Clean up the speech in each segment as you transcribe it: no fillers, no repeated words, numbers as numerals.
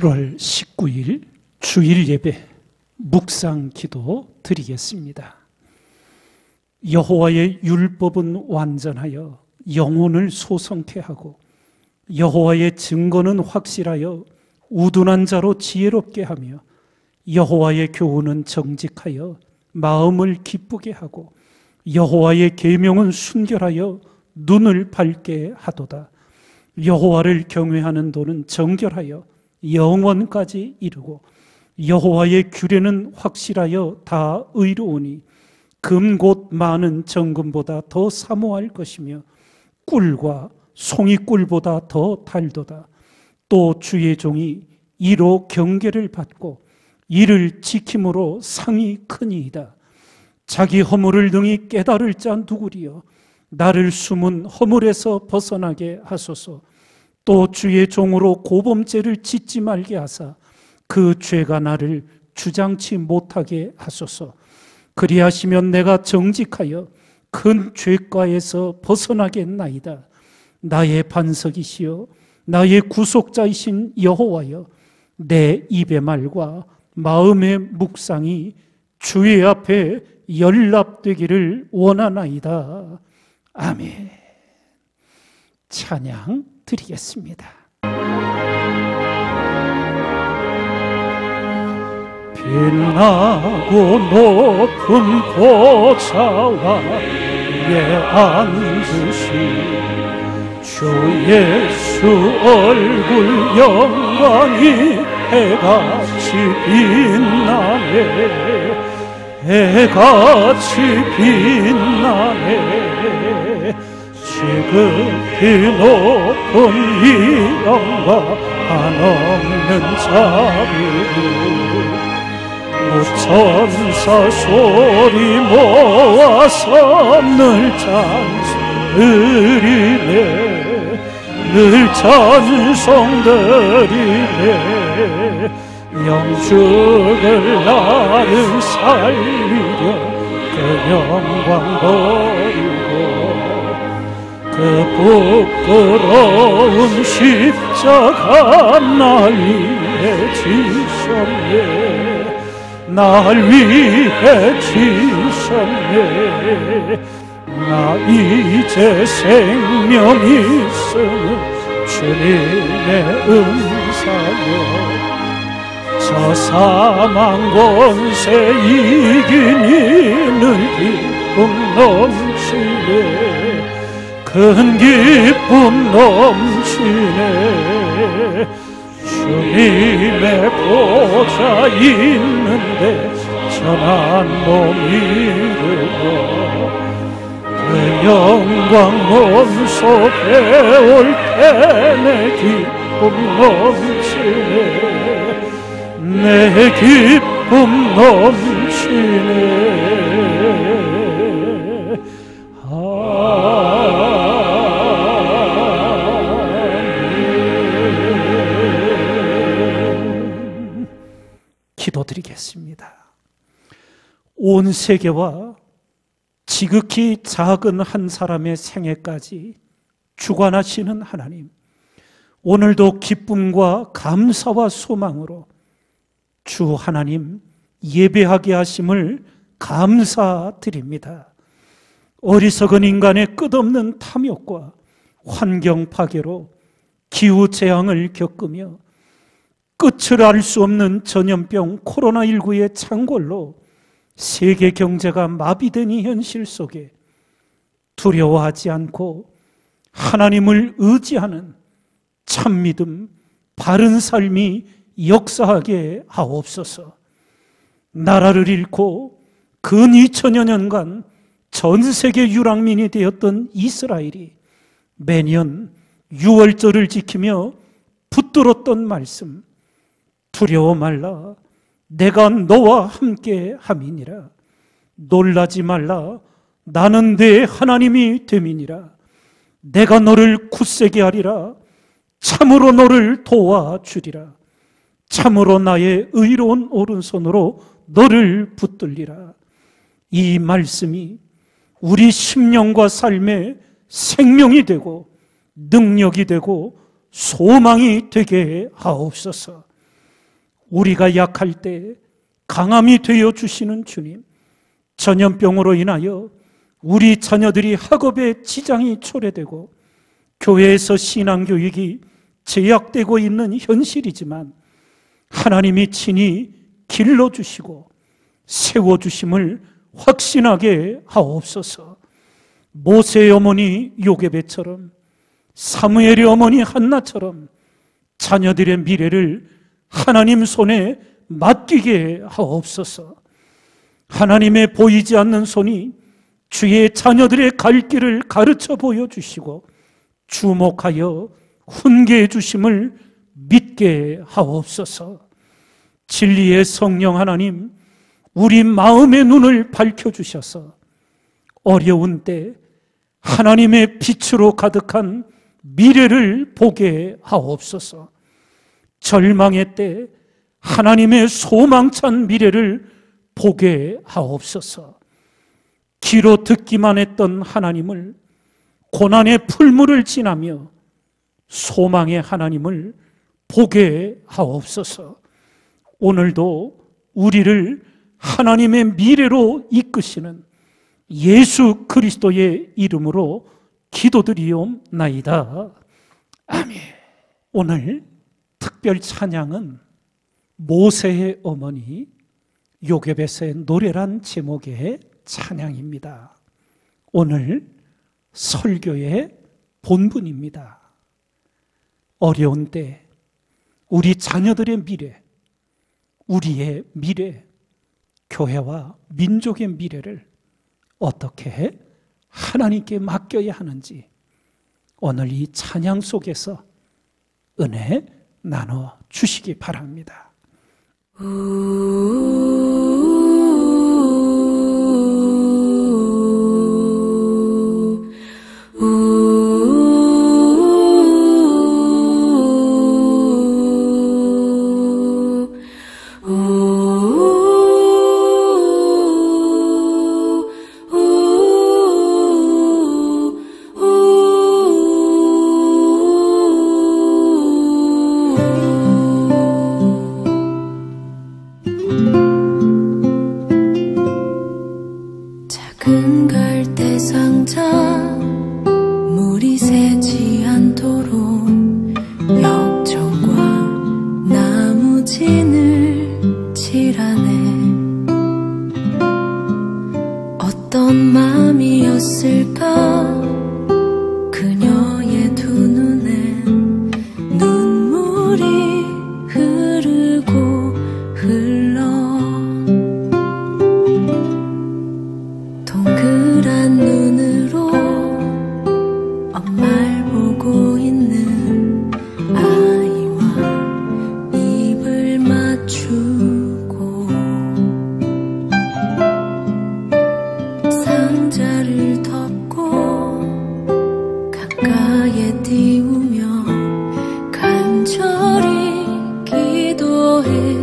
7월 19일 주일 예배 묵상 기도 드리겠습니다. 여호와의 율법은 완전하여 영혼을 소성케 하고 여호와의 증거는 확실하여 우둔한 자로 지혜롭게 하며 여호와의 교훈은 정직하여 마음을 기쁘게 하고 여호와의 계명은 순결하여 눈을 밝게 하도다. 여호와를 경외하는 도는 정결하여 영원까지 이르고 여호와의 규례는 확실하여 다 의로우니 금 곧 많은 정금보다 더 사모할 것이며 꿀과 송이꿀보다 더 달도다. 또 주의 종이 이로 경계를 받고 이를 지킴으로 상이 크니이다. 자기 허물을 능히 깨달을 자 누구리요? 나를 숨은 허물에서 벗어나게 하소서. 또 주의 종으로 고범죄를 짓지 말게 하사 그 죄가 나를 주장치 못하게 하소서. 그리하시면 내가 정직하여 큰 죄가에서 벗어나겠나이다. 나의 반석이시여 나의 구속자이신 여호와여, 내 입의 말과 마음의 묵상이 주의 앞에 연락되기를 원하나이다. 아멘. 찬양 드리겠습니다. 빛나고 높은 보좌와 위에 앉으신 주 예수 얼굴 영광이 해같이 빛나네. 해같이 빛나네. 지극히 높은 이 영광 한없는 자비로 천사 소리 모아서 늘 찬송드리네. 늘 찬송드리네. 영주를 나를 살리려 그 영광 버리고 그 부끄러운 십자가 날 위해 지셨네. 날 위해 지셨네. 나 이제 생명이 있으니 주님의 은사여. 저 사망 권세 이기니 늘 기쁨 넘치네. 큰 기쁨 넘치네. 주님의 보좌 있는데 전한 몸 이르고 그 영광 몸속에 올 때 내 기쁨 넘치네. 내 기쁨 넘치네. 기도드리겠습니다. 온 세계와 지극히 작은 한 사람의 생애까지 주관하시는 하나님, 오늘도 기쁨과 감사와 소망으로 주 하나님 예배하게 하심을 감사드립니다. 어리석은 인간의 끝없는 탐욕과 환경 파괴로 기후재앙을 겪으며 끝을 알 수 없는 전염병 코로나19의 창궐로 세계 경제가 마비된 이 현실 속에 두려워하지 않고 하나님을 의지하는 참믿음, 바른 삶이 역사하게 하옵소서. 나라를 잃고 근 2000여 년간 전 세계 유랑민이 되었던 이스라엘이 매년 유월절을 지키며 붙들었던 말씀, 두려워 말라 내가 너와 함께 함이니라. 놀라지 말라 나는 네 하나님이 됨이니라. 내가 너를 굳세게 하리라. 참으로 너를 도와주리라. 참으로 나의 의로운 오른손으로 너를 붙들리라. 이 말씀이 우리 심령과 삶의 생명이 되고 능력이 되고 소망이 되게 하옵소서. 우리가 약할 때 강함이 되어 주시는 주님, 전염병으로 인하여 우리 자녀들이 학업에 지장이 초래되고 교회에서 신앙교육이 제약되고 있는 현실이지만 하나님이 친히 길러주시고 세워주심을 확신하게 하옵소서. 모세의 어머니 요게벳처럼, 사무엘의 어머니 한나처럼 자녀들의 미래를 하나님 손에 맡기게 하옵소서. 하나님의 보이지 않는 손이 주의 자녀들의 갈 길을 가르쳐 보여주시고 주목하여 훈계해 주심을 믿게 하옵소서. 진리의 성령 하나님, 우리 마음의 눈을 밝혀주셔서 어려운 때 하나님의 빛으로 가득한 미래를 보게 하옵소서. 절망의 때 하나님의 소망찬 미래를 보게 하옵소서. 귀로 듣기만 했던 하나님을 고난의 풀물을 지나며 소망의 하나님을 보게 하옵소서. 오늘도 우리를 하나님의 미래로 이끄시는 예수 그리스도의 이름으로 기도드리옵나이다. 아멘. 오늘 특별 찬양은 모세의 어머니 요게벳의 노래란 제목의 찬양입니다. 오늘 설교의 본분입니다. 어려운 때 우리 자녀들의 미래, 우리의 미래, 교회와 민족의 미래를 어떻게 하나님께 맡겨야 하는지 오늘 이 찬양 속에서 은혜 나눠 주시기 바랍니다. 작은 갈대 상자 물이 새지 않도록 역청과 나무진을 칠하네. 어떤 마음이었을까 그녀의 두 눈엔 눈물이 흐르고 흘러 동그란 눈으로 엄마를 보고 있는 아이와 입을 맞추고 상자를 덮고 가까이에 띄우며 간절히 기도했겠지.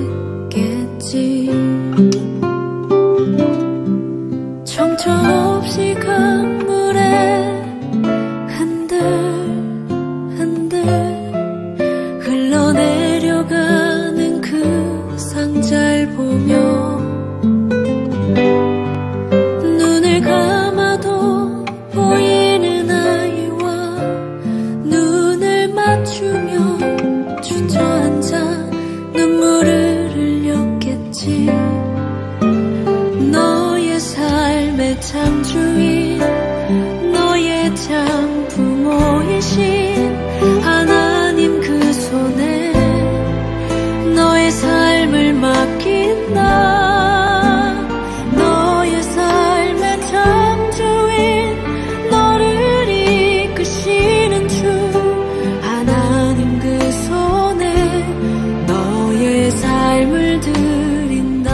정처 없이 강물에 흔들흔들 흘러내려가는 그 상자를 보며 눈을 감아도 보이는 아이와 눈을 맞추며 주저앉아 눈물을 흘렸겠지. 삶의 창주인 너의 장부모이신 하나님 그 손에 너의 삶을 맡긴다. 너의 삶의 창주인 너를 이끄시는 주 하나님 그 손에 너의 삶을 드린다.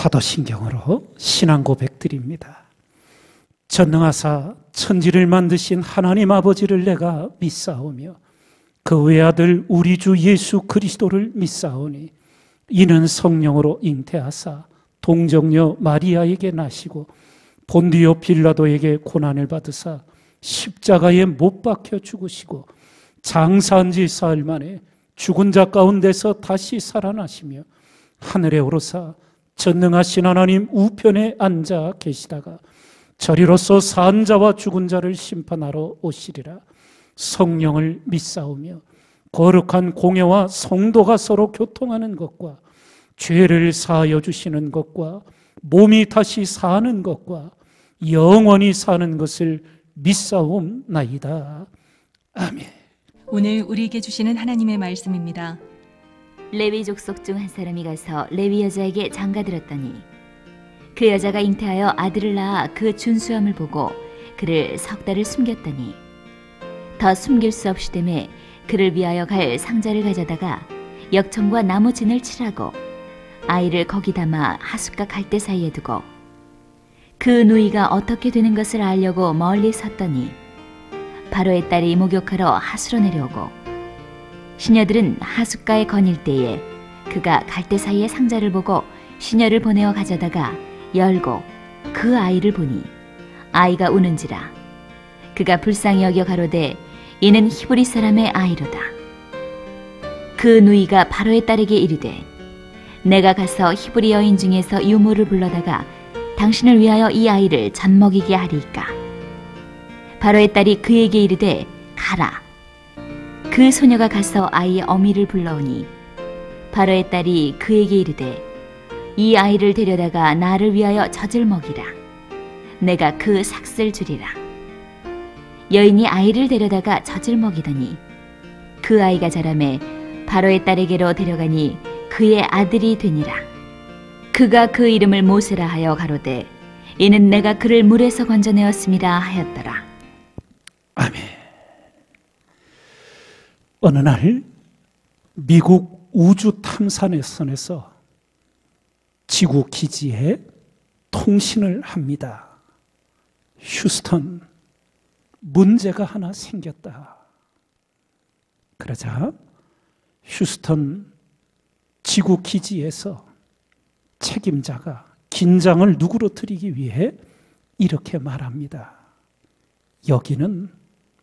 사도신경으로 신앙 고백드립니다. 전능하사 천지를 만드신 하나님 아버지를 내가 믿사오며 그 외아들 우리 주 예수 그리스도를 믿사오니 이는 성령으로 잉태하사 동정녀 마리아에게 나시고 본디오 빌라도에게 고난을 받으사 십자가에 못 박혀 죽으시고 장사한 지 사흘 만에 죽은 자 가운데서 다시 살아나시며 하늘에 오르사 전능하신 하나님 우편에 앉아 계시다가 저리로서 산 자와 죽은 자를 심판하러 오시리라. 성령을 믿사오며 거룩한 공회와 성도가 서로 교통하는 것과 죄를 사하여 주시는 것과 몸이 다시 사는 것과 영원히 사는 것을 믿사옵나이다. 아멘. 오늘 우리에게 주시는 하나님의 말씀입니다. 레위 족속 중 한 사람이 가서 레위 여자에게 장가들었더니 그 여자가 잉태하여 아들을 낳아 그 준수함을 보고 그를 석 달을 숨겼더니 더 숨길 수 없이 되매 그를 위하여 갈 상자를 가져다가 역청과 나무진을 칠하고 아이를 거기 담아 하숫과 갈대 사이에 두고 그 누이가 어떻게 되는 것을 알려고 멀리 섰더니 바로의 딸이 목욕하러 하수로 내려오고 시녀들은 하숫가에 거닐 때에 그가 갈대 사이에 상자를 보고 시녀를 보내어 가져다가 열고 그 아이를 보니 아이가 우는지라 그가 불쌍히 여겨 가로되 이는 히브리 사람의 아이로다. 그 누이가 바로의 딸에게 이르되 내가 가서 히브리 여인 중에서 유모를 불러다가 당신을 위하여 이 아이를 젖먹이게 하리이까. 바로의 딸이 그에게 이르되 가라. 그 소녀가 가서 아이의 어미를 불러오니 바로의 딸이 그에게 이르되 이 아이를 데려다가 나를 위하여 젖을 먹이라. 내가 그 삭슬 주리라. 여인이 아이를 데려다가 젖을 먹이더니 그 아이가 자라매 바로의 딸에게로 데려가니 그의 아들이 되니라. 그가 그 이름을 모세라 하여 가로되 이는 내가 그를 물에서 건져내었음이라 하였더라. 아멘. 어느 날 미국 우주탐사선에서 지구 기지에 통신을 합니다. 휴스턴, 문제가 하나 생겼다. 그러자 휴스턴 지구 기지에서 책임자가 긴장을 누그러뜨리기 위해 이렇게 말합니다. 여기는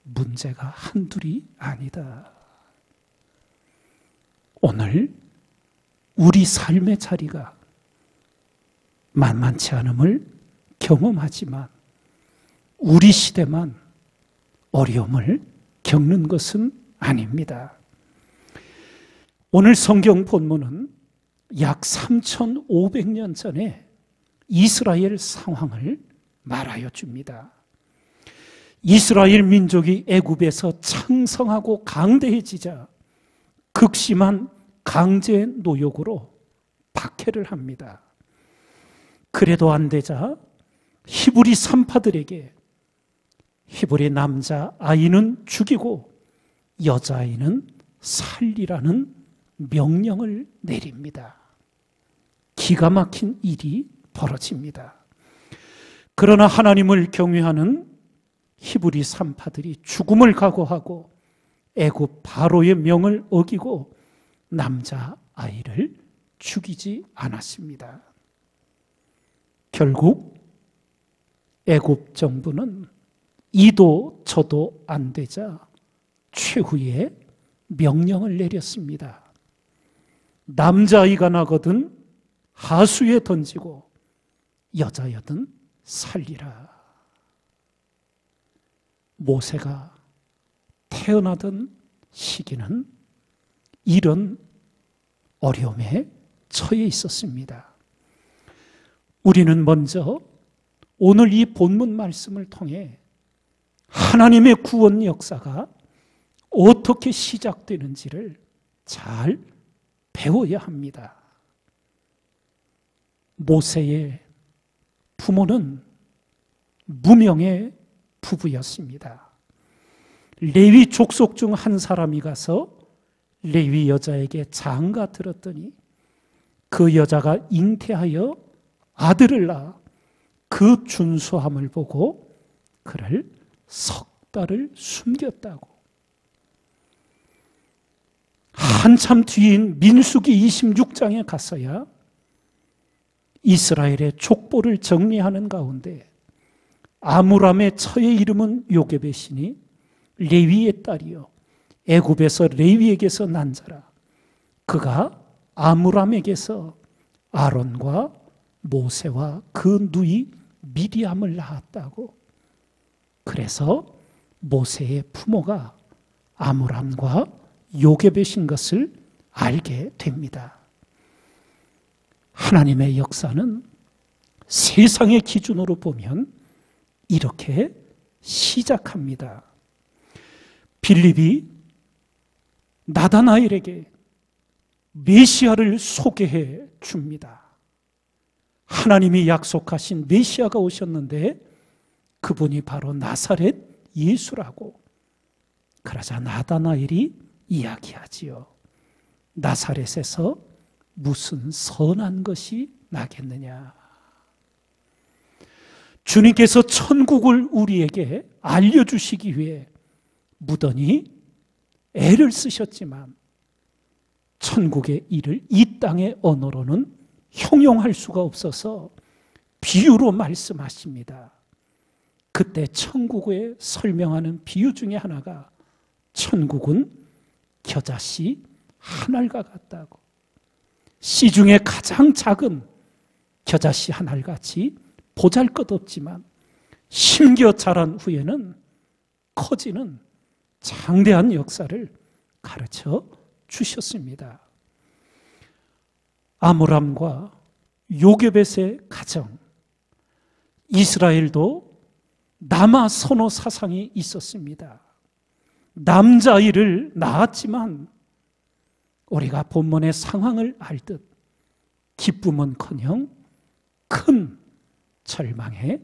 문제가 한둘이 아니다. 오늘 우리 삶의 자리가 만만치 않음을 경험하지만 우리 시대만 어려움을 겪는 것은 아닙니다. 오늘 성경 본문은 약 3,500년 전에 이스라엘 상황을 말하여 줍니다. 이스라엘 민족이 애굽에서 창성하고 강대해지자 극심한 강제 노역으로 박해를 합니다. 그래도 안 되자 히브리 산파들에게 히브리 남자 아이는 죽이고 여자아이는 살리라는 명령을 내립니다. 기가 막힌 일이 벌어집니다. 그러나 하나님을 경외하는 히브리 산파들이 죽음을 각오하고 애굽 바로의 명을 어기고 남자아이를 죽이지 않았습니다. 결국 애굽 정부는 이도 저도 안 되자 최후의 명령을 내렸습니다. 남자아이가 나거든 하수에 던지고 여자여든 살리라. 모세가 태어나던 시기는 이런 어려움에 처해 있었습니다. 우리는 먼저 오늘 이 본문 말씀을 통해 하나님의 구원 역사가 어떻게 시작되는지를 잘 배워야 합니다. 모세의 부모는 무명의 부부였습니다. 레위 족속 중 한 사람이 가서 레위 여자에게 장가 들었더니 그 여자가 잉태하여 아들을 낳아 그 준수함을 보고 그를 석 달을 숨겼다고. 한참 뒤인 민수기 26장에 갔어야 이스라엘의 족보를 정리하는 가운데 아므람의 처의 이름은 요게벳이니 레위의 딸이요 애굽에서 레위에게서 난 자라. 그가 아므람에게서 아론과 모세와 그 누이 미리암을 낳았다고. 그래서 모세의 부모가 아므람과 요게벳인 것을 알게 됩니다. 하나님의 역사는 세상의 기준으로 보면 이렇게 시작합니다. 빌립이 나다나엘에게 메시아를 소개해 줍니다. 하나님이 약속하신 메시아가 오셨는데 그분이 바로 나사렛 예수라고. 그러자 나다나엘이 이야기하지요. 나사렛에서 무슨 선한 것이 나겠느냐. 주님께서 천국을 우리에게 알려주시기 위해 무던히 애를 쓰셨지만 천국의 일을 이 땅의 언어로는 형용할 수가 없어서 비유로 말씀하십니다. 그때 천국에 설명하는 비유 중에 하나가 천국은 겨자씨 한 알과 같다고. 씨 중에 가장 작은 겨자씨 한 알같이 보잘것없지만 심겨 자란 후에는 커지는 장대한 역사를 가르쳐 주셨습니다. 아므람과 요게벳의 가정, 이스라엘도 남아 선호 사상이 있었습니다. 남자아이를 낳았지만 우리가 본문의 상황을 알듯 기쁨은커녕 큰 절망에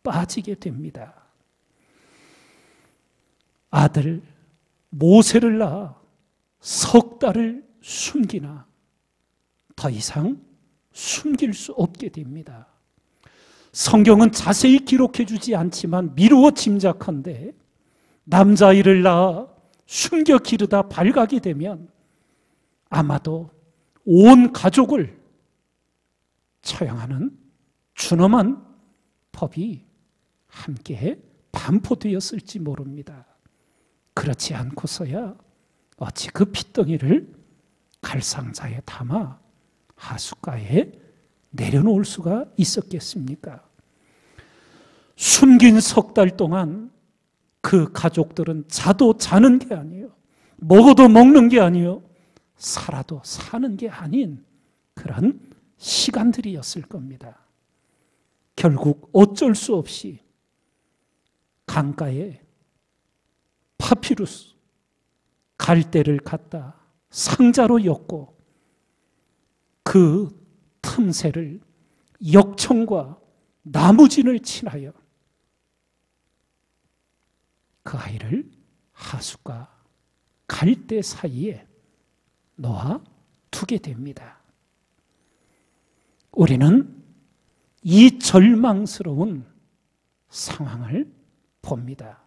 빠지게 됩니다. 아들 모세를 낳아 석 달을 숨기나 더 이상 숨길 수 없게 됩니다. 성경은 자세히 기록해 주지 않지만 미루어 짐작한데 남자아이를 낳아 숨겨 기르다 발각이 되면 아마도 온 가족을 처형하는 준엄한 법이 함께 반포되었을지 모릅니다. 그렇지 않고서야 어찌 그 핏덩이를 갈상자에 담아 하숫가에 내려놓을 수가 있었겠습니까? 숨긴 석 달 동안 그 가족들은 자도 자는 게 아니에요. 먹어도 먹는 게 아니에요. 살아도 사는 게 아닌 그런 시간들이었을 겁니다. 결국 어쩔 수 없이 강가에 파피루스, 갈대를 갖다 상자로 엮고 그 틈새를 역청과 나무진을 칠하여 그 아이를 하숫과 갈대 사이에 놓아 두게 됩니다. 우리는 이 절망스러운 상황을 봅니다.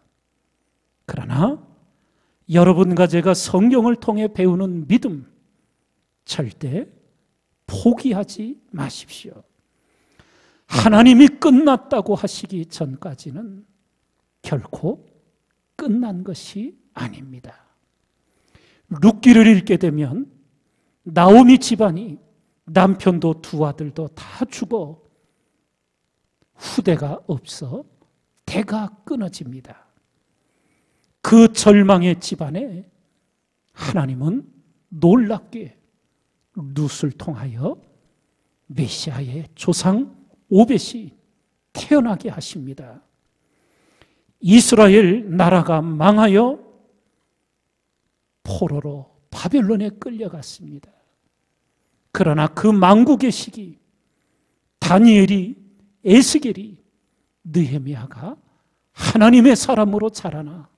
그러나 여러분과 제가 성경을 통해 배우는 믿음 절대 포기하지 마십시오. 하나님이 끝났다고 하시기 전까지는 결코 끝난 것이 아닙니다. 룻기를 읽게 되면 나오미 집안이 남편도 두 아들도 다 죽어 후대가 없어 대가 끊어집니다. 그 절망의 집안에 하나님은 놀랍게 룻을 통하여 메시아의 조상 오벳이 태어나게 하십니다. 이스라엘 나라가 망하여 포로로 바벨론에 끌려갔습니다. 그러나 그 망국의 시기 다니엘이, 에스겔이, 느헤미야가 하나님의 사람으로 자라나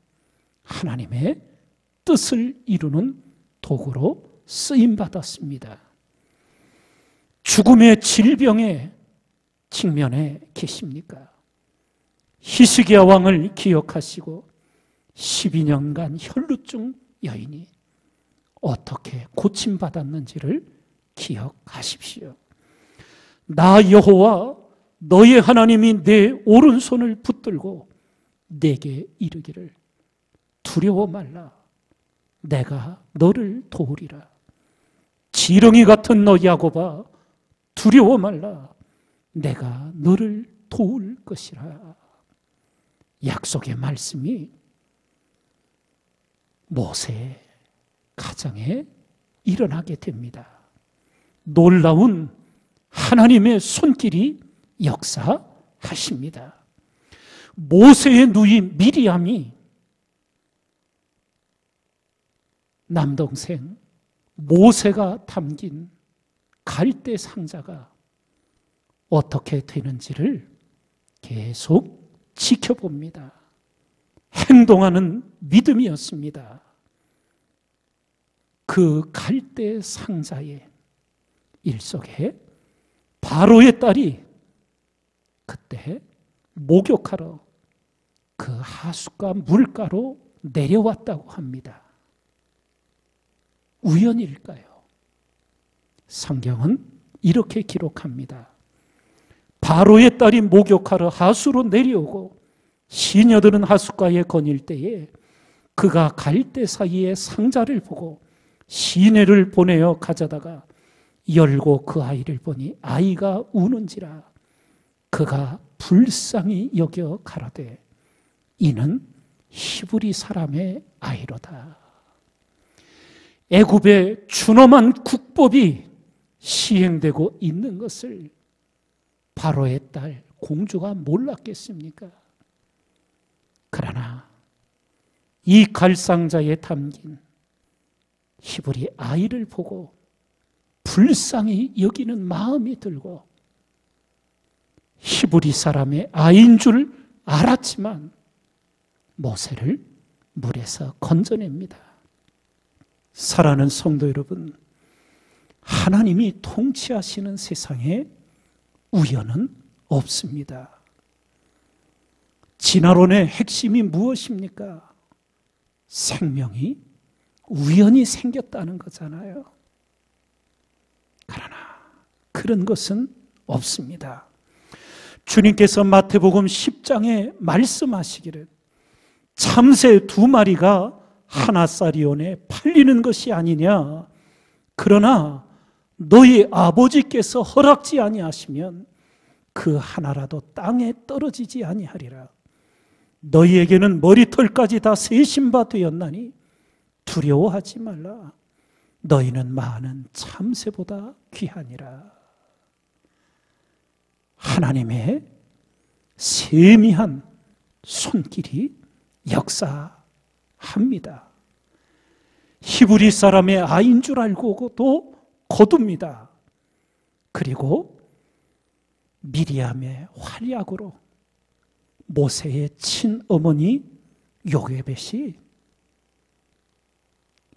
하나님의 뜻을 이루는 도구로 쓰임받았습니다. 죽음의 질병에 측면에 계십니까? 히스기야 왕을 기억하시고 12년간 혈루증 여인이 어떻게 고침받았는지를 기억하십시오. 나 여호와 너의 하나님이 내 오른손을 붙들고 내게 이르기를 두려워 말라. 내가 너를 도우리라. 지렁이 같은 너 야곱아 두려워 말라. 내가 너를 도울 것이라. 약속의 말씀이 모세의 가정에 일어나게 됩니다. 놀라운 하나님의 손길이 역사하십니다. 모세의 누이 미리암이 남동생 모세가 담긴 갈대 상자가 어떻게 되는지를 계속 지켜봅니다. 행동하는 믿음이었습니다. 그 갈대 상자의 일속에 바로의 딸이 그때 목욕하러 그 하숫과 물가로 내려왔다고 합니다. 우연일까요? 성경은 이렇게 기록합니다. 바로의 딸이 목욕하러 하수로 내려오고 시녀들은 하숫가에 거닐 때에 그가 갈대 사이에 상자를 보고 시내를 보내어 가져다가 열고 그 아이를 보니 아이가 우는지라. 그가 불쌍히 여겨 가라되 이는 히브리 사람의 아이로다. 애굽의 준엄한 국법이 시행되고 있는 것을 바로의 딸 공주가 몰랐겠습니까? 그러나 이 갈상자에 담긴 히브리 아이를 보고 불쌍히 여기는 마음이 들고 히브리 사람의 아이인 줄 알았지만 모세를 물에서 건져냅니다. 사랑하는 성도 여러분, 하나님이 통치하시는 세상에 우연은 없습니다. 진화론의 핵심이 무엇입니까? 생명이 우연히 생겼다는 거잖아요. 그러나 그런 것은 없습니다. 주님께서 마태복음 10장에 말씀하시기를 참새 2마리가 하나 쌀이온에 팔리는 것이 아니냐. 그러나 너희 아버지께서 허락지 아니하시면 그 하나라도 땅에 떨어지지 아니하리라. 너희에게는 머리털까지 다 세신 바 되었나니 두려워하지 말라. 너희는 많은 참새보다 귀하니라. 하나님의 세미한 손길이 역사합니다. 히브리 사람의 아이인 줄 알고도 거둡니다. 그리고 미리암의 활약으로 모세의 친어머니 요게벳이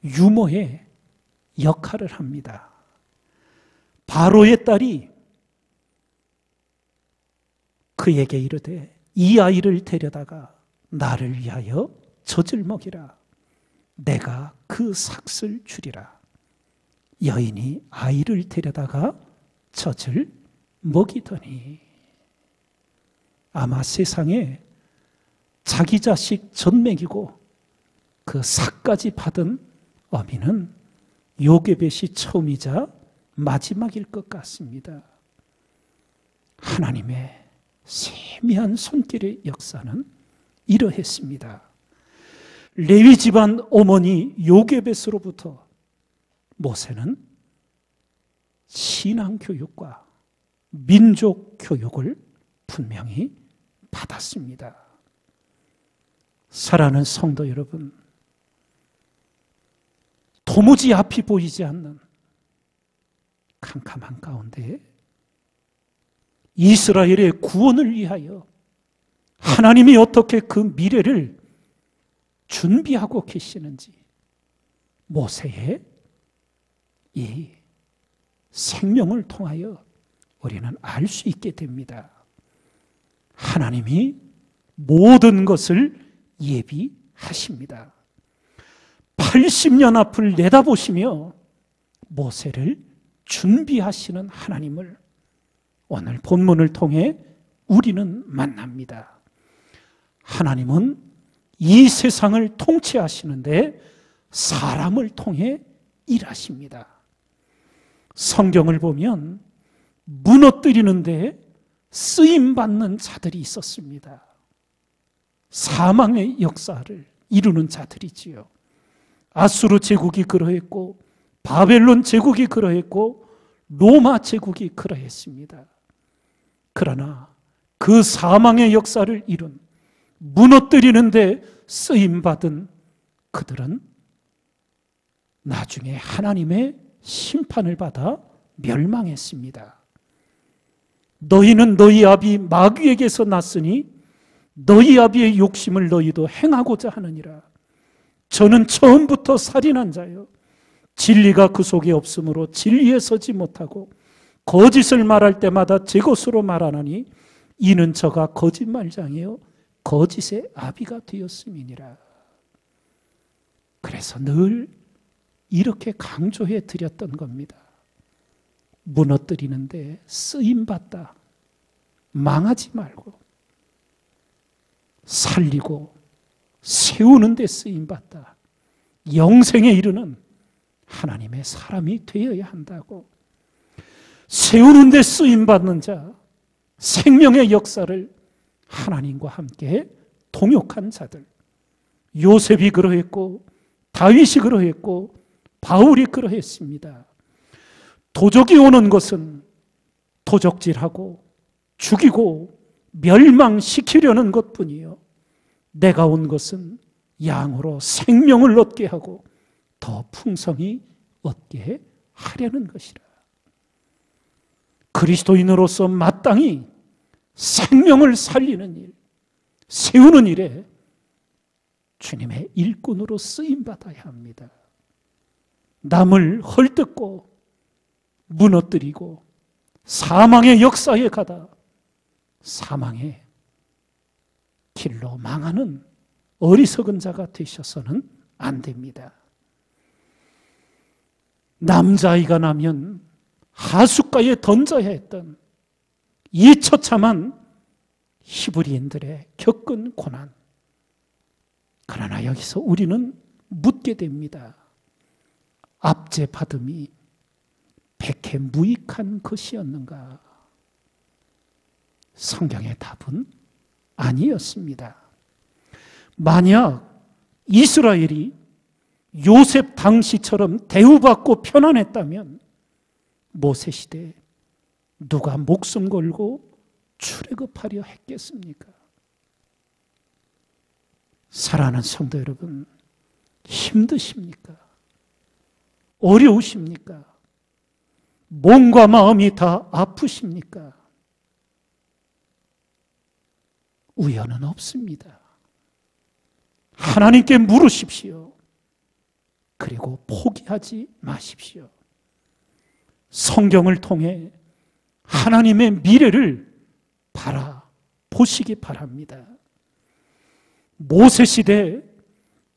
유모의 역할을 합니다. 바로의 딸이 그에게 이르되 이 아이를 데려다가 나를 위하여 젖을 먹이라. 내가 그 삭을 주리라. 여인이 아이를 데려다가 젖을 먹이더니 아마 세상에 자기 자식 젖 먹이고 그 삭까지 받은 어미는 요게벳이 처음이자 마지막일 것 같습니다. 하나님의 세미한 손길의 역사는 이러했습니다. 레위 집안 어머니 요게벳으로부터 모세는 신앙교육과 민족교육을 분명히 받았습니다. 사랑하는 성도 여러분, 도무지 앞이 보이지 않는 캄캄한 가운데 이스라엘의 구원을 위하여 하나님이 어떻게 그 미래를 준비하고 계시는지 모세의 이 생명을 통하여 우리는 알 수 있게 됩니다. 하나님이 모든 것을 예비하십니다. 80년 앞을 내다보시며 모세를 준비하시는 하나님을 오늘 본문을 통해 우리는 만납니다. 하나님은 이 세상을 통치하시는데 사람을 통해 일하십니다. 성경을 보면 무너뜨리는데 쓰임받는 자들이 있었습니다. 사망의 역사를 이루는 자들이지요. 아수르 제국이 그러했고, 바벨론 제국이 그러했고, 로마 제국이 그러했습니다. 그러나 그 사망의 역사를 이룬, 무너뜨리는데 쓰임받은 그들은 나중에 하나님의 심판을 받아 멸망했습니다. 너희는 너희 아비 마귀에게서 났으니 너희 아비의 욕심을 너희도 행하고자 하느니라. 저는 처음부터 살인한 자요, 진리가 그 속에 없으므로 진리에 서지 못하고 거짓을 말할 때마다 제 것으로 말하나니 이는 저가 거짓말장이요 거짓의 아비가 되었음이니라. 그래서 늘 이렇게 강조해 드렸던 겁니다. 무너뜨리는데 쓰임받다. 망하지 말고 살리고 세우는 데 쓰임받다. 영생에 이르는 하나님의 사람이 되어야 한다고. 세우는 데 쓰임받는 자, 생명의 역사를 하나님과 함께 동역한 자들. 요셉이 그러했고, 다윗이 그러했고, 바울이 그러했습니다. 도적이 오는 것은 도적질하고 죽이고 멸망시키려는 것뿐이요, 내가 온 것은 양으로 생명을 얻게 하고 더 풍성히 얻게 하려는 것이라. 그리스도인으로서 마땅히 생명을 살리는 일, 세우는 일에 주님의 일꾼으로 쓰임받아야 합니다. 남을 헐뜯고 무너뜨리고 사망의 역사에 가다 사망의 길로 망하는 어리석은 자가 되셔서는 안 됩니다. 남자아이가 나면 하숫가에 던져야 했던 이 처참한 히브리인들의 겪은 고난. 그러나 여기서 우리는 묻게 됩니다. 압제 받음이 백해 무익한 것이었는가? 성경의 답은 아니었습니다. 만약 이스라엘이 요셉 당시처럼 대우받고 편안했다면 모세 시대에 누가 목숨 걸고 출애굽하려 했겠습니까? 사랑하는 성도 여러분, 힘드십니까? 어려우십니까? 몸과 마음이 다 아프십니까? 우연은 없습니다. 하나님께 물으십시오. 그리고 포기하지 마십시오. 성경을 통해 하나님의 미래를 바라보시기 바랍니다. 모세 시대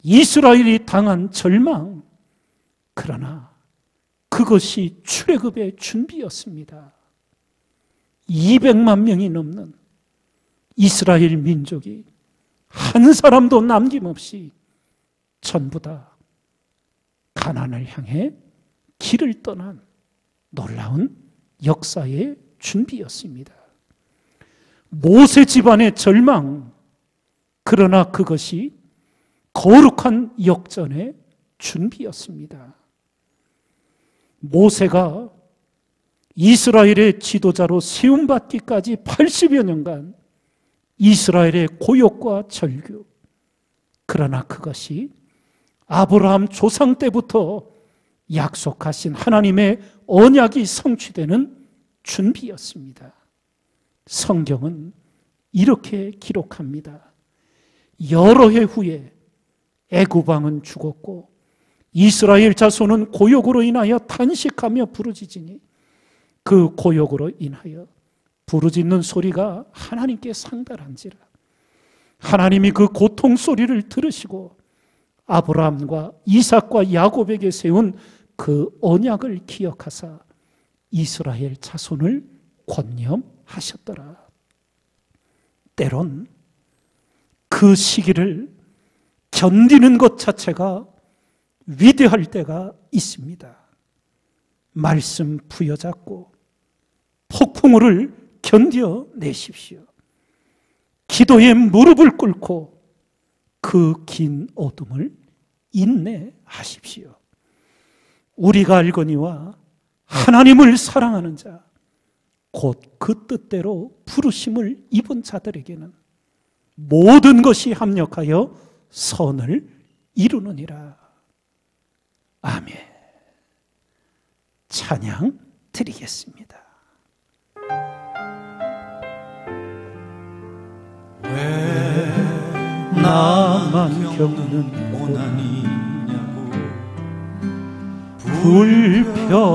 이스라엘이 당한 절망, 그러나 그것이 출애굽의 준비였습니다. 200만 명이 넘는 이스라엘 민족이 한 사람도 남김없이 전부 다 가나안을 향해 길을 떠난 놀라운 역사의 준비였습니다. 모세 집안의 절망, 그러나 그것이 거룩한 역전의 준비였습니다. 모세가 이스라엘의 지도자로 세움받기까지 80여 년간 이스라엘의 고욕과 절규, 그러나 그것이 아브라함 조상 때부터 약속하신 하나님의 언약이 성취되는 준비였습니다. 성경은 이렇게 기록합니다. 여러 해 후에 애굽 왕은 죽었고 이스라엘 자손은 고욕으로 인하여 탄식하며 부르짖으니 그 고역으로 인하여 부르짖는 소리가 하나님께 상달한지라. 하나님이 그 고통 소리를 들으시고 아브라함과 이삭과 야곱에게 세운 그 언약을 기억하사 이스라엘 자손을 권념하셨더라. 때론 그 시기를 견디는 것 자체가 위대할 때가 있습니다. 말씀 부여잡고 폭풍우를 견뎌내십시오. 기도에 무릎을 꿇고 그 긴 어둠을 인내하십시오. 우리가 알거니와 하나님을 사랑하는 자, 곧 그 뜻대로 부르심을 입은 자들에게는 모든 것이 합력하여 선을 이루느니라. 아멘. 찬양 드리겠습니다. 왜 나만 겪는 고난이냐고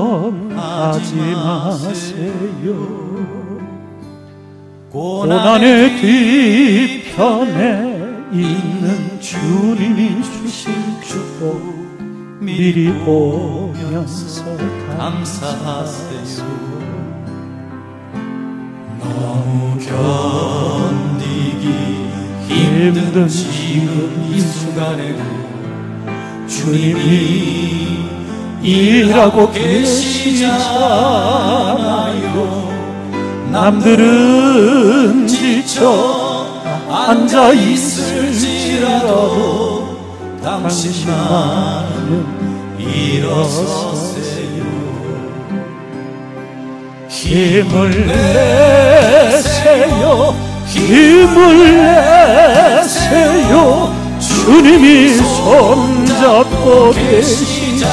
불평하지 마세요. 고난의 뒤편에 있는 주님이 주신 축복 미리 보면서 감사하세요. 너무 견디기 힘든 지금 이 순간에도 주님이 일하고 계시잖아요. 남들은 지쳐 앉아 있을지라도 당신만은 일어서세요. 힘을 내세요. 힘을 내세요. 주님이 손잡고 계시잖아요.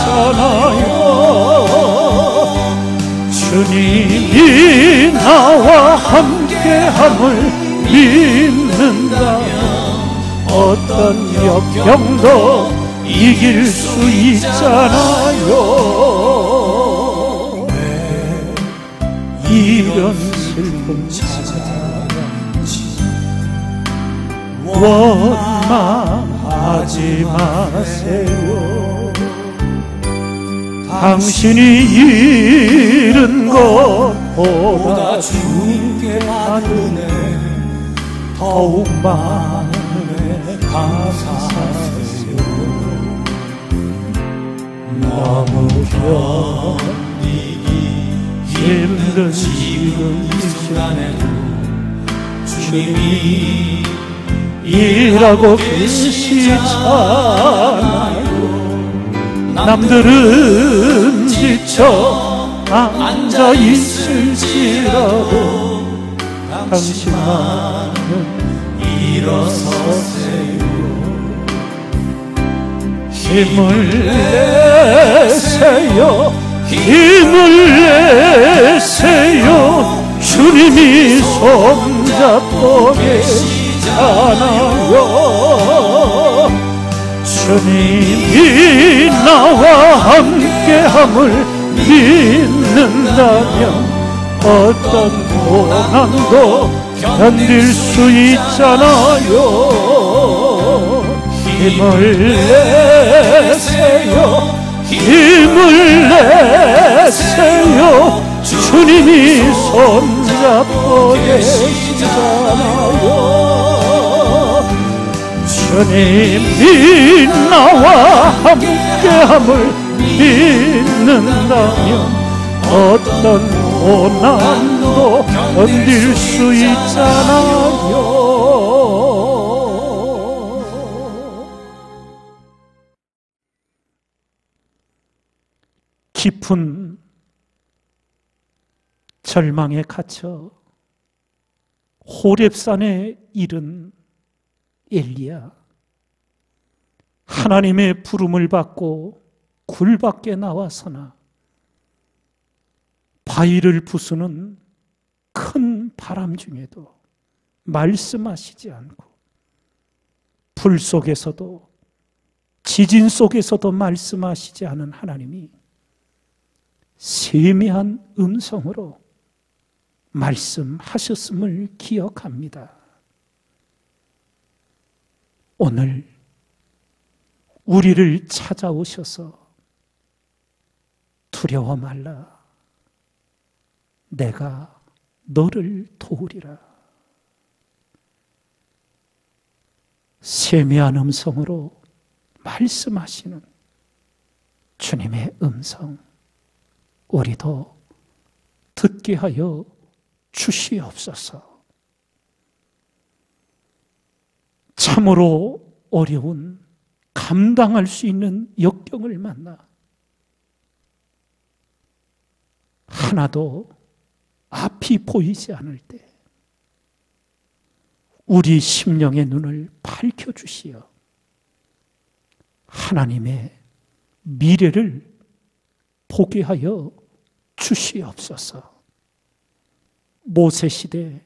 주님이 나와 함께함을 믿는다면 어떤 역경도 이길 수 있잖아요. 왜 이런 슬픔 찾아간지 원망하지 마세요. 당신이 잃은 것보다 주께 받은 애 더욱 많은 애 감사하세요. 너무 견디기 힘든 지금 이 순간에도 주님이 일하고 계시잖아요. 남들은 지쳐 앉아 있을지라도 당신만은 일어서세요. 힘을 내세요. 힘을 내세요. 주님이 손잡고 계시잖아요. 주님이 나와 함께함을 믿는다면 어떤 고난도 견딜 수 있잖아요. 힘을 내세요. 힘을 내세요. 주님이 손잡고 계시잖아요. 주님이 나와 함께함을 믿는다면 어떤 고난도 견딜 수 있잖아요. 깊은 절망에 갇혀 호렙산에 이른 엘리야, 하나님의 부름을 받고 굴 밖에 나와서나 바위를 부수는 큰 바람 중에도 말씀하시지 않고, 불 속에서도 지진 속에서도 말씀하시지 않은 하나님이 세미한 음성으로 말씀하셨음을 기억합니다. 오늘 우리를 찾아오셔서 두려워 말라. 내가 너를 도우리라. 세미한 음성으로 말씀하시는 주님의 음성, 우리도 듣게 하여 주시옵소서. 참으로 어려운, 감당할 수 있는 역경을 만나 하나도 앞이 보이지 않을 때 우리 심령의 눈을 밝혀주시어 하나님의 미래를 보게 하여 주시옵소서. 모세시대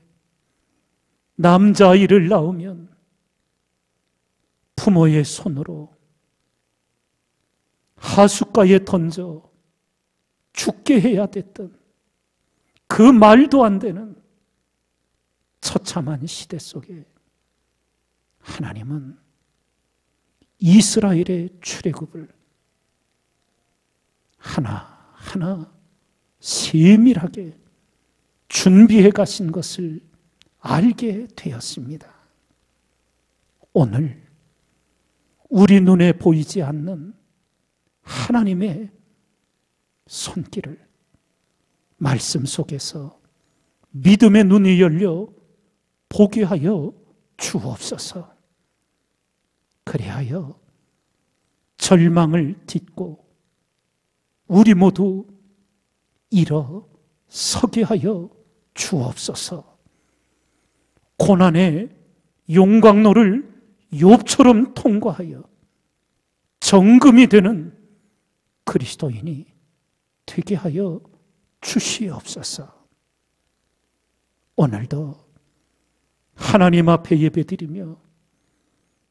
남자아이를 낳으면 부모의 손으로 하숫가에 던져 죽게 해야 됐던 그 말도 안 되는 처참한 시대 속에 하나님은 이스라엘의 출애굽을 하나하나 세밀하게 준비해 가신 것을 알게 되었습니다. 오늘 우리 눈에 보이지 않는 하나님의 손길을 말씀 속에서 믿음의 눈이 열려 보게 하여 주옵소서. 그리하여 절망을 딛고 우리 모두 일어서게 하여 주옵소서. 고난의 용광로를 욥처럼 통과하여 정금이 되는 그리스도인이 되게 하여 주시옵소서. 오늘도 하나님 앞에 예배드리며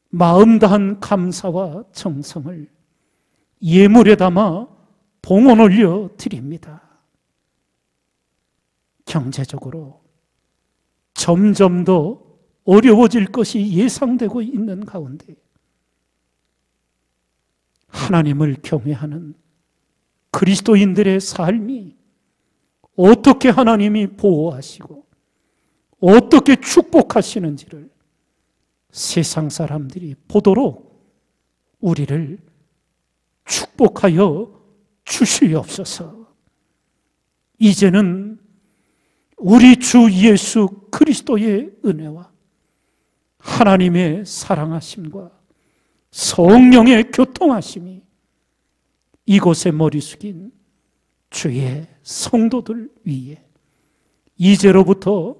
마음 다한 감사와 정성을 예물에 담아 봉헌 올려 드립니다. 경제적으로 점점 더 어려워질 것이 예상되고 있는 가운데 하나님을 경외하는 그리스도인들의 삶이 어떻게 하나님이 보호하시고 어떻게 축복하시는지를 세상 사람들이 보도록 우리를 축복하여 주시옵소서. 이제는 우리 주 예수 그리스도의 은혜와 하나님의 사랑하심과 성령의 교통하심이 이곳에 머리 숙인 주의 성도들 위에 이제로부터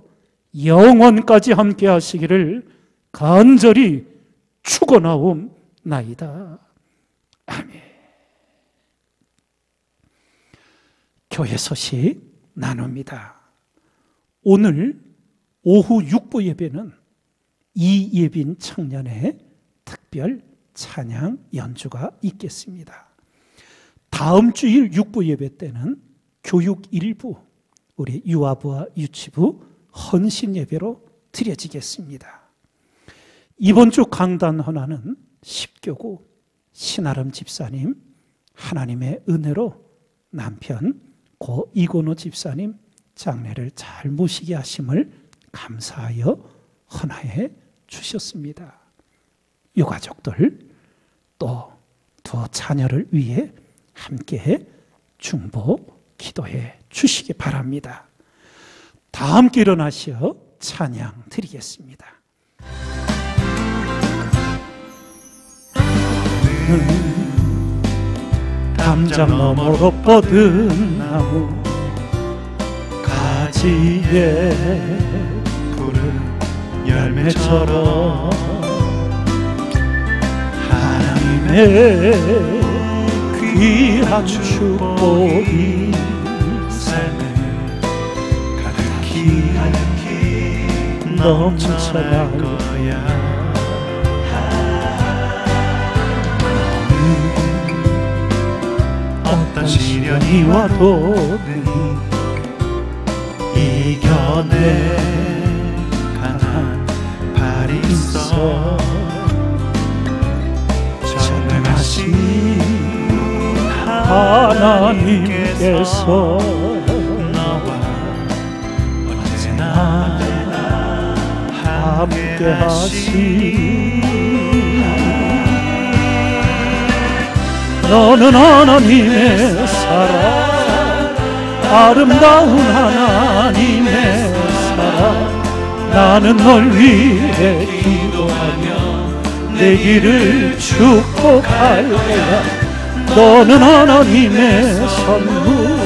영원까지 함께 하시기를 간절히 축원하옵나이다. 아멘. 교회 소식 나눕니다. 오늘 오후 6부 예배는 이예빈 청년의 특별 찬양 연주가 있겠습니다. 다음 주일 6부 예배 때는 교육 일부, 우리 유아부와 유치부 헌신 예배로 드려지겠습니다. 이번 주 강단 헌화는 10교구 신아름 집사님, 하나님의 은혜로 남편 고 이건호 집사님 장례를 잘 모시게 하심을 감사하여 헌화해 주셨습니다. 유가족들 또 두 자녀를 위해 함께 중보 기도해 주시기 바랍니다. 다 함께 일어나시어 찬양 드리겠습니다. 담장 너머로 뻗은 나무 가지에 푸른 열매처럼 하나님의 귀한 축복이 삶에 가득히 넘쳐날 거야. 어떤 시련 시련이 와도 이겨내 강한 발이 있어. 전능하신 하나님께서 너와 언제나 함께 하시. 너는 하나님의 사랑, 아름다운 하나님의 사랑. 나는 널 위해 기도하며 내 길을 축복할 거야. 너는 하나님의 선물,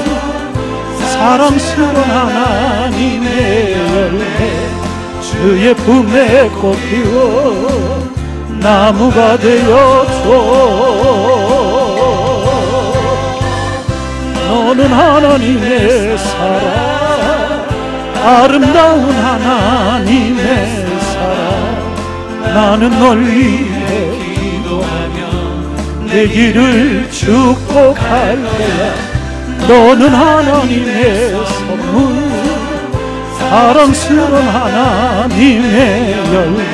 사랑스러운 하나님의 열매. 주의 품에 꽃 피워 나무가 되어줘. 너는 하나님의 사랑, 아름다운 하나님의 사랑. 나는 널 위해 기도하며 내 길을 축복할 거야. 너는 하나님의 선물, 사랑스러운 하나님의 열매.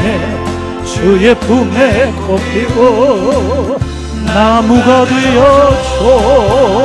주의 품에 꽃 피고 나무가 되어줘.